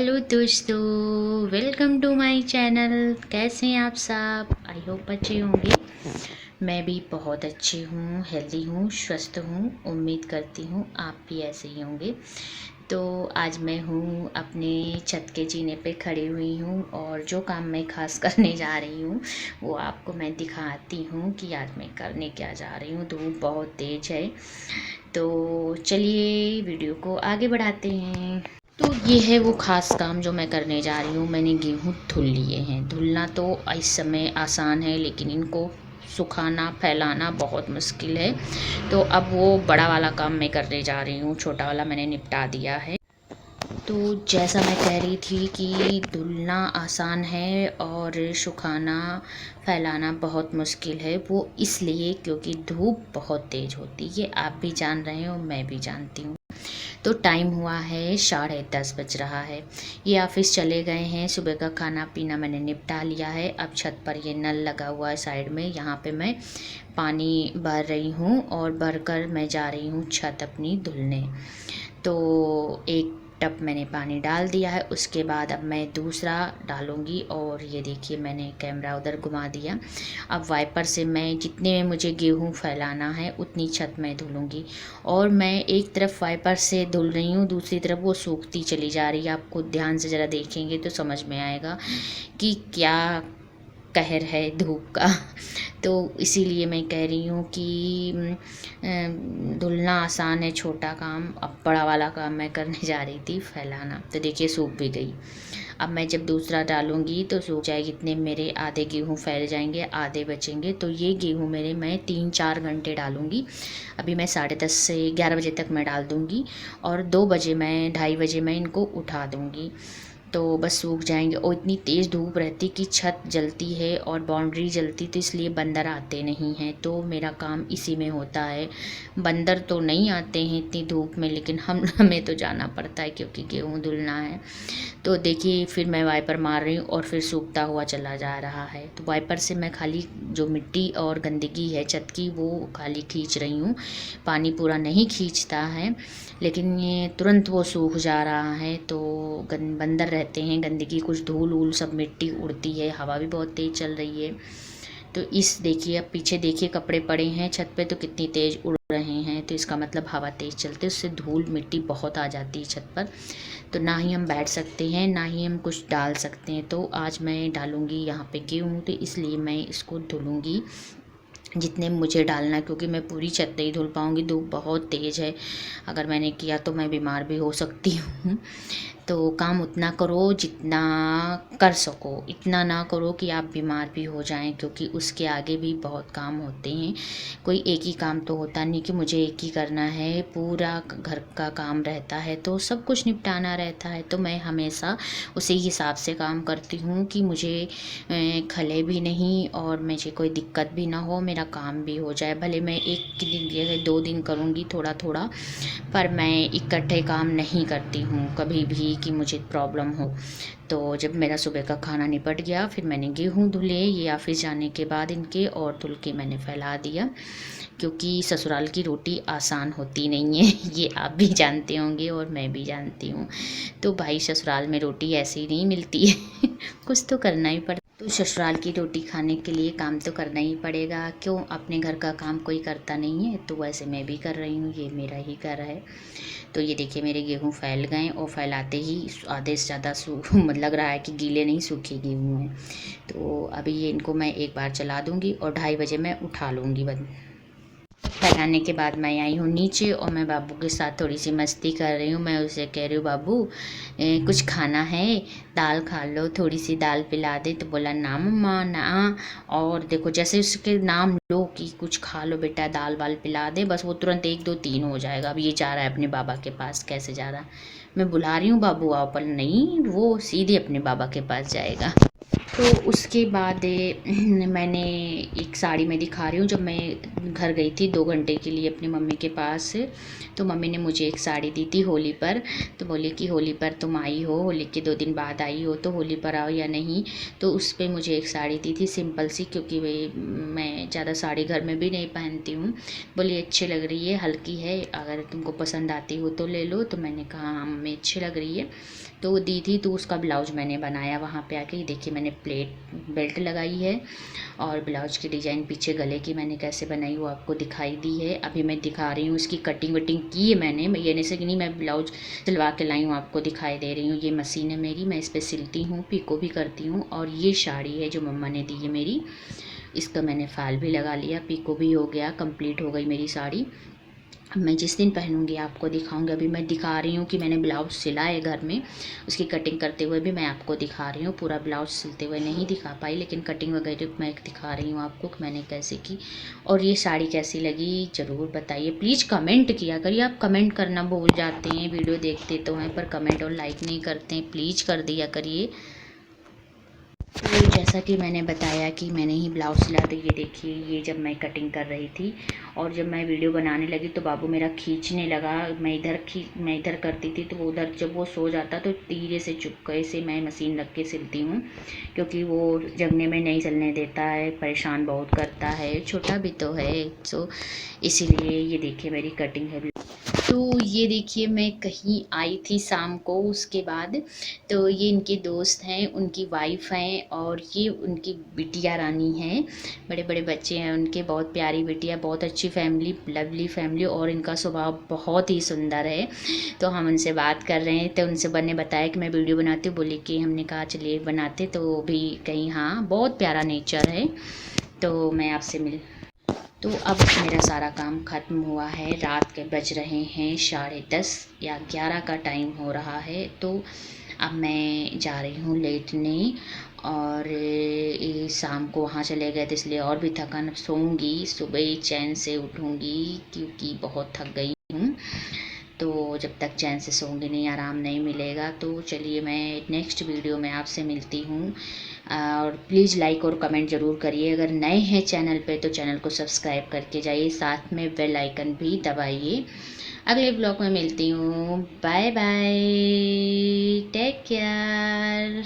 Hello दोस्तों, welcome to my channel. कैसे हैं आप सब? आई होप अच्छे होंगे। मैं भी बहुत अच्छी हूँ, हेल्दी हूँ, स्वस्थ हूँ। उम्मीद करती हूँ आप भी ऐसे ही होंगे। तो आज मैं हूँ अपने छत के जीने पे खड़ी हुई हूँ और जो काम मैं खास करने जा रही हूँ वो आपको मैं दिखाती हूँ कि आज मैं करने क्या जा रही हूँ। धूप बहुत तेज़ है, तो चलिए वीडियो को आगे बढ़ाते हैं। तो ये है वो ख़ास काम जो मैं करने जा रही हूँ। मैंने गेहूँ धुल लिए हैं। धुलना तो इस समय आसान है, लेकिन इनको सुखाना फैलाना बहुत मुश्किल है। तो अब वो बड़ा वाला काम मैं करने जा रही हूँ, छोटा वाला मैंने निपटा दिया है। तो जैसा मैं कह रही थी कि धुलना आसान है और सुखाना फैलाना बहुत मुश्किल है, वो इसलिए क्योंकि धूप बहुत तेज़ होती है। ये आप भी जान रहे हो, मैं भी जानती हूँ। तो टाइम हुआ है 10:30 बज रहा है। ये ऑफिस चले गए हैं। सुबह का खाना पीना मैंने निपटा लिया है। अब छत पर ये नल लगा हुआ है साइड में, यहाँ पे मैं पानी भर रही हूँ और भरकर मैं जा रही हूँ छत अपनी धुलने। तो एक टब मैंने पानी डाल दिया है, उसके बाद अब मैं दूसरा डालूँगी। और ये देखिए मैंने कैमरा उधर घुमा दिया। अब वाइपर से मैं जितने में मुझे गेहूँ फैलाना है उतनी छत में धुलूँगी। और मैं एक तरफ वाइपर से धुल रही हूँ, दूसरी तरफ वो सूखती चली जा रही है। आपको ध्यान से ज़रा देखेंगे तो समझ में आएगा कि क्या कहर है धूप का। तो इसीलिए मैं कह रही हूँ कि धुलना आसान है, छोटा काम। अब बड़ा वाला काम मैं करने जा रही थी, फैलाना। तो देखिए सूख भी गई। अब मैं जब दूसरा डालूँगी तो सूख जाएगी। इतने मेरे आधे गेहूँ फैल जाएंगे, आधे बचेंगे। तो ये गेहूँ मेरे मैं 3-4 घंटे डालूँगी। अभी मैं 10:30 से 11 बजे तक मैं डाल दूँगी और 2 बजे मैं 2:30 बजे मैं इनको उठा दूँगी। तो बस सूख जाएंगे। और इतनी तेज़ धूप रहती कि छत जलती है और बाउंड्री जलती, तो इसलिए बंदर आते नहीं हैं। तो मेरा काम इसी में होता है। बंदर तो नहीं आते हैं इतनी धूप में, लेकिन हमें तो जाना पड़ता है क्योंकि गेहूँ धुलना है। तो देखिए फिर मैं वाइपर मार रही हूँ और फिर सूखता हुआ चला जा रहा है। तो वाइपर से मैं खाली जो मिट्टी और गंदगी है छत की वो खाली खींच रही हूँ। पानी पूरा नहीं खींचता है, लेकिन ये तुरंत वो सूख जा रहा है। तो बंदर रहते हैं, गंदगी, कुछ धूल वूल सब मिट्टी उड़ती है। हवा भी बहुत तेज़ चल रही है। तो इस देखिए, अब पीछे देखिए कपड़े पड़े हैं छत पे तो कितनी तेज़ उड़ रहे हैं। तो इसका मतलब हवा तेज़ चलती है, उससे धूल मिट्टी बहुत आ जाती है छत पर। तो ना ही हम बैठ सकते हैं, ना ही हम कुछ डाल सकते हैं। तो आज मैं डालूँगी यहाँ पे गेहूँ, तो इसलिए मैं इसको धुलूँगी जितने मुझे डालना है, क्योंकि मैं पूरी छत नहीं धुल पाऊँगी। धूप बहुत तेज़ है, अगर मैंने किया तो मैं बीमार भी हो सकती हूँ। तो काम उतना करो जितना कर सको, इतना ना करो कि आप बीमार भी हो जाएं, क्योंकि उसके आगे भी बहुत काम होते हैं। कोई एक ही काम तो होता नहीं कि मुझे एक ही करना है, पूरा घर का काम रहता है तो सब कुछ निपटाना रहता है। तो मैं हमेशा उसी हिसाब से काम करती हूँ कि मुझे खले भी नहीं और मुझे कोई दिक्कत भी ना हो, मेरा काम भी हो जाए। भले मैं एक दिन की जगह 2 दिन करूँगी थोड़ा थोड़ा, पर मैं इकट्ठे काम नहीं करती हूँ कभी भी कि मुझे प्रॉब्लम हो। तो जब मेरा सुबह का खाना निपट गया, फिर मैंने गेहूँ धुले ये ऑफिस जाने के बाद इनके, और धुल के मैंने फैला दिया। क्योंकि ससुराल की रोटी आसान होती नहीं है, ये आप भी जानते होंगे और मैं भी जानती हूँ। तो भाई ससुराल में रोटी ऐसे ही नहीं मिलती है कुछ तो करना ही पड़ता। तो ससुराल की रोटी खाने के लिए काम तो करना ही पड़ेगा। क्यों, अपने घर का काम कोई करता नहीं है, तो वैसे मैं भी कर रही हूँ, ये मेरा ही घर है। तो ये देखिए मेरे गेहूँ फैल गए और फैलाते ही आधे से ज़्यादा लग रहा है कि गीले नहीं सूखे गेहूँ हैं। तो अभी ये इनको मैं एक बार चला दूँगी और 2:30 बजे मैं उठा लूँगी। फैलाने के बाद मैं आई हूँ नीचे और मैं बाबू के साथ थोड़ी सी मस्ती कर रही हूँ। मैं उसे कह रही हूँ बाबू कुछ खाना है, दाल खा लो, थोड़ी सी दाल पिला दे। तो बोला ना मम्मा ना। और देखो जैसे उसके नाम लो कि कुछ खा लो बेटा, दाल वाल पिला दे, बस वो तुरंत 1 2 3 हो जाएगा। अब ये जा रहा है अपने बाबा के पास। कैसे जा रहा है, मैं बुला रही हूँ बाबू आओ, पर नहीं, वो सीधे अपने बाबा के पास जाएगा। तो उसके बाद मैंने एक साड़ी मैं दिखा रही हूँ, जब मैं घर गई थी 2 घंटे के लिए अपनी मम्मी के पास, तो मम्मी ने मुझे एक साड़ी दी थी होली पर। तो बोली कि होली पर तुम आई हो, होली के 2 दिन बाद आई हो, तो होली पर आओ या नहीं। तो उस पर मुझे एक साड़ी दी थी सिंपल सी, क्योंकि वे मैं ज़्यादा साड़ी घर में भी नहीं पहनती हूँ। बोली अच्छी लग रही है, हल्की है, अगर तुमको पसंद आती हो तो ले लो। तो मैंने कहा हाँ मम्मी अच्छी लग रही है, तो वो दी थी। तो उसका ब्लाउज मैंने बनाया वहाँ पे आके। देखिए मैंने प्लेट बेल्ट लगाई है, और ब्लाउज की डिज़ाइन पीछे गले की मैंने कैसे बनाई वो आपको दिखाई दी है। अभी मैं दिखा रही हूँ इसकी कटिंग वटिंग की है मैंने, मैं ये नहीं से कि नहीं मैं ब्लाउज सिलवा के लाई हूँ आपको दिखाई दे रही हूँ। ये मशीन है मेरी, मैं इस पर सिलती हूँ, पिको भी करती हूँ। और ये साड़ी है जो मम्मा ने दी है मेरी, इसका मैंने फाल भी लगा लिया, पिको भी हो गया, कंप्लीट हो गई मेरी साड़ी। अब मैं जिस दिन पहनूंगी आपको दिखाऊंगी। अभी मैं दिखा रही हूँ कि मैंने ब्लाउज सिला है घर में, उसकी कटिंग करते हुए भी मैं आपको दिखा रही हूँ। पूरा ब्लाउज सिलते हुए नहीं दिखा पाई, लेकिन कटिंग वगैरह मैं दिखा रही हूँ आपको कि मैंने कैसे की। और ये साड़ी कैसी लगी ज़रूर बताइए, प्लीज़ कमेंट किया करिए। आप कमेंट करना भूल जाते हैं, वीडियो देखते तो हैं पर कमेंट और लाइक नहीं करते हैं, प्लीज़ कर दिया करिए। तो जैसा कि मैंने बताया कि मैंने ही ब्लाउज सिला, तो ये देखिए ये जब मैं कटिंग कर रही थी और जब मैं वीडियो बनाने लगी तो बाबू मेरा खींचने लगा। मैं इधर करती थी तो वो उधर, जब वो सो जाता तो धीरे से चुपके से मैं मशीन रख के सिलती हूँ, क्योंकि वो जगने में नहीं चलने देता है, परेशान बहुत करता है, छोटा भी तो है। सो इसीलिए ये देखिए मेरी कटिंग है। तो ये देखिए मैं कहीं आई थी शाम को, उसके बाद तो ये इनके दोस्त हैं, उनकी वाइफ हैं, और ये उनकी बिटिया रानी हैं। बड़े बड़े बच्चे हैं उनके, बहुत प्यारी बिटिया, बहुत अच्छी फैमिली, लवली फैमिली, और इनका स्वभाव बहुत ही सुंदर है। तो हम उनसे बात कर रहे हैं तो उनसे ने बताया कि मैं वीडियो बनाती हूँ, बोली कि हमने कहा चलिए बनाते, तो वो भी कहीं हाँ बहुत प्यारा नेचर है। तो मैं आपसे मिल तो अब मेरा सारा काम ख़त्म हुआ है, रात के बज रहे हैं 10:30 या 11 का टाइम हो रहा है। तो अब मैं जा रही हूँ लेटने, और ये शाम को वहाँ चले गए तो इसलिए और भी थकान, अब सोऊंगी, सुबह चैन से उठूंगी क्योंकि बहुत थक गई हूँ। तो जब तक चैन से सोऊंगी नहीं, आराम नहीं मिलेगा। तो चलिए मैं नेक्स्ट वीडियो में आपसे मिलती हूँ, और प्लीज़ लाइक और कमेंट ज़रूर करिए। अगर नए हैं चैनल पे तो चैनल को सब्सक्राइब करके जाइए, साथ में बेल आइकन भी दबाइए। अगले ब्लॉग में मिलती हूँ, बाय बाय, टेक केयर।